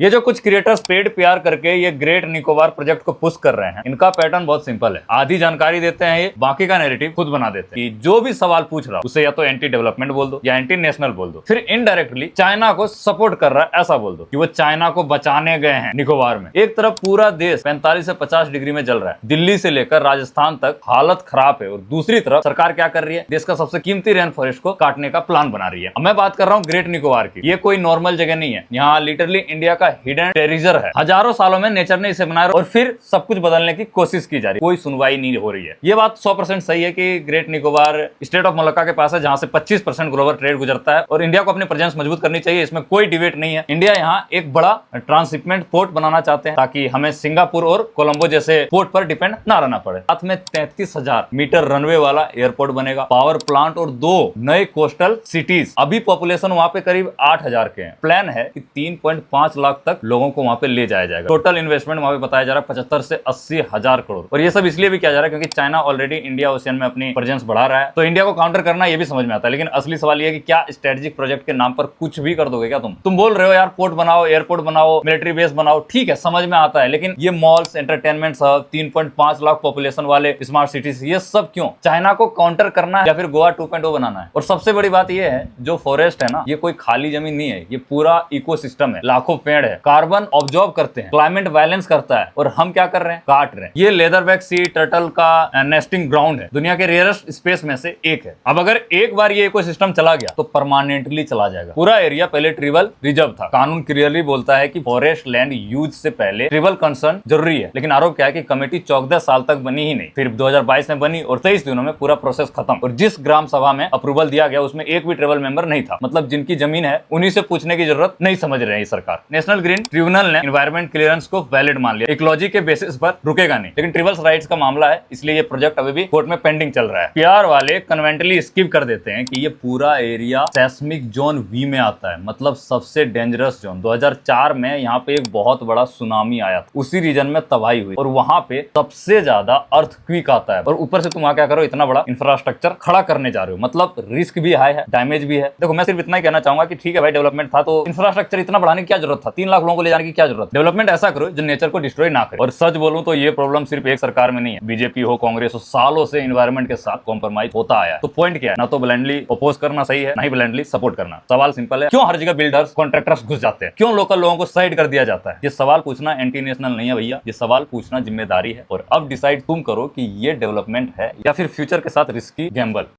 ये जो कुछ क्रिएटर्स पेड पीआर करके ये ग्रेट निकोबार प्रोजेक्ट को पुश कर रहे हैं, इनका पैटर्न बहुत सिंपल है। आधी जानकारी देते हैं ये, बाकी का नैरेटिव खुद बना देते हैं कि जो भी सवाल पूछ रहा उसे या तो एंटी डेवलपमेंट बोल दो या एंटी नेशनल बोल दो, फिर इनडायरेक्टली चाइना को सपोर्ट कर रहा है ऐसा बोल दो कि वो चाइना को बचाने गए हैं निकोबार में। एक तरफ पूरा देश 45 से 50 डिग्री में जल रहा है, दिल्ली से लेकर राजस्थान तक हालत खराब है, और दूसरी तरफ सरकार क्या कर रही है, देश का सबसे कीमती रेन फॉरेस्ट को काटने का प्लान बना रही है। अब मैं बात कर रहा हूँ ग्रेट निकोबार की। ये कोई नॉर्मल जगह नहीं है, यहाँ लिटरली इंडिया का हिडन ट्रेजर है। हजारों सालों में नेचर ने इसे बनाया और फिर सब कुछ बदलने की कोशिश की जा रही है, कोई सुनवाई नहीं हो रही है। ये बात 100% सही है कि great Nicobar state of Malacca के पास है, जहां से 25% ग्लोबल ट्रेड गुजरता है, और इंडिया को अपनी प्रेजेंस मजबूत करनी चाहिए, इसमें कोई डिबेट नहीं है। इंडिया यहाँ एक बड़ा ट्रांसशिपमेंट पोर्ट बनाना चाहते हैं ताकि हमें सिंगापुर और कोलंबो जैसे पोर्ट पर डिपेंड ना रहना पड़े। साथ में 33,000 मीटर रनवे वाला एयरपोर्ट बनेगा, पावर प्लांट और 2 नए कोस्टल सिटीज। अभी पॉपुलेशन वहां पे करीब 8,000 के हैं। प्लान है कि 3.5 लाख तक लोगों को वहां पे ले जाया जाएगा। टोटल इन्वेस्टमेंट वहां पे बताया जा रहा है 75 से 80 हजार करोड़। और ये सब इसलिए भी किया जा रहा है क्योंकि चाइना ऑलरेडी इंडिया ओशियन में अपनी प्रेजेंस बढ़ा रहा है, तो इंडिया को काउंटर करना ये भी समझ में आता है। लेकिन असली सवाल ये है कि क्या स्ट्रेटेजिक प्रोजेक्ट के नाम पर कुछ भी कर दोगे क्या तुम बोल रहे हो यार पोर्ट बनाओ, एयरपोर्ट बनाओ, मिलिट्री बेस बनाओ, ठीक है समझ में आता है, लेकिन ये मॉल्स, एंटरटेनमेंट सब, 3.5 लाख पॉपुलेशन वाले स्मार्ट सिटीज, ये सब क्यों? चाइना को काउंटर करना है या फिर गोवा 2.0 बनाना है? और सबसे बड़ी बात ये है, जो फॉरेस्ट है ना, ये कोई खाली जमीन नहीं है, ये पूरा इकोसिस्टम है, लाखों पेड़ है, कार्बन ऑब्जॉर्ब करते हैं, क्लाइमेट वायलेंस करता है, और हम क्या कर रहे हैं? काट रहे हैं। ये लेदरबैक सी टर्टल का नेस्टिंग ग्राउंड है, दुनिया के रेयरेस्ट स्पेस में से एक है। अब अगर एक बार ये इकोसिस्टम चला गया तो परमानेंटली चला जाएगा। पूरा एरिया पहले ट्रिबल रिजर्व था। कानून क्लियरली बोलता है कि फॉरेस्ट लैंड यूज से पहले ट्रिबल कंसर्न जरूरी है, लेकिन आरोप क्या है कि कमेटी 14 साल तक बनी ही नहीं, फिर 2022 में बनी और 23 दिनों में पूरा प्रोसेस खत्म। और जिस ग्राम सभा में अप्रूवल दिया गया उसमें एक भी ट्रिबल मेंबर नहीं था। मतलब जिनकी जमीन है उन्हीं से पूछने की जरूरत नहीं समझ रही है सरकार। नेशनल ग्रीन ट्रिब्यूनल ने एनवायरमेंट क्लियरेंस को वैलिड मान लिया, इकोलॉजी के बेसिस पर रुकेगा नहीं, लेकिन ट्रिबल्स राइट्स का मामला है, इसलिए ये प्रोजेक्ट अभी भी कोर्ट में पेंडिंग चल रहा है। पीआर वाले कन्वेंटली स्किप कर देते हैं कि ये पूरा एरिया सेस्मिक जोन वी में आता है, मतलब सबसे डेंजरस जोन। 2004 में यहाँ पे एक बहुत बड़ा सुनामी आया था, उसी रीजन में तबाही हुई, और वहां पे सबसे ज्यादा अर्थक्वेक आता है, और ऊपर से तुम वहां क्या करो, इतना बड़ा इंफ्रास्ट्रक्चर खड़ा करने जा रहे हो, मतलब रिस्क भी हाई है, डैमेज भी है। देखो मैं सिर्फ इतना ही कहना चाहूंगा कि ठीक है भाई, डेवलपमेंट था तो इंफ्रास्ट्रक्चर इतना बढ़ाने की क्या जरूरत था? 3 लाख लोगों को ले जाने की क्या जरूरत? डेवलपमेंट ऐसा करो जो नेचर को डिस्ट्रॉय ना करे। और सच बोलूं तो ये प्रॉब्लम सिर्फ एक सरकार में नहीं है, बीजेपी हो, कांग्रेस हो, सालों से एनवायरमेंट के साथ कॉम्प्रोमाइज होता आया है। तो पॉइंट क्या है? ना तो ब्लाइंडली अपोज करना सही है, ना ही ब्लाइंडली सपोर्ट करना। सवाल सिंपल है, क्यों हर जगह बिल्डर्स, कॉन्ट्रैक्टर्स घुस जाते हैं? क्यों लोकल लोगों को साइड कर दिया जाता है? ये सवाल पूछना एंटी नेशनल नहीं है भैया, ये सवाल पूछना जिम्मेदारी है। और अब डिसाइड तुम करो कि ये डेवलपमेंट है या फिर फ्यूचर के साथ रिस्की गैम्बल।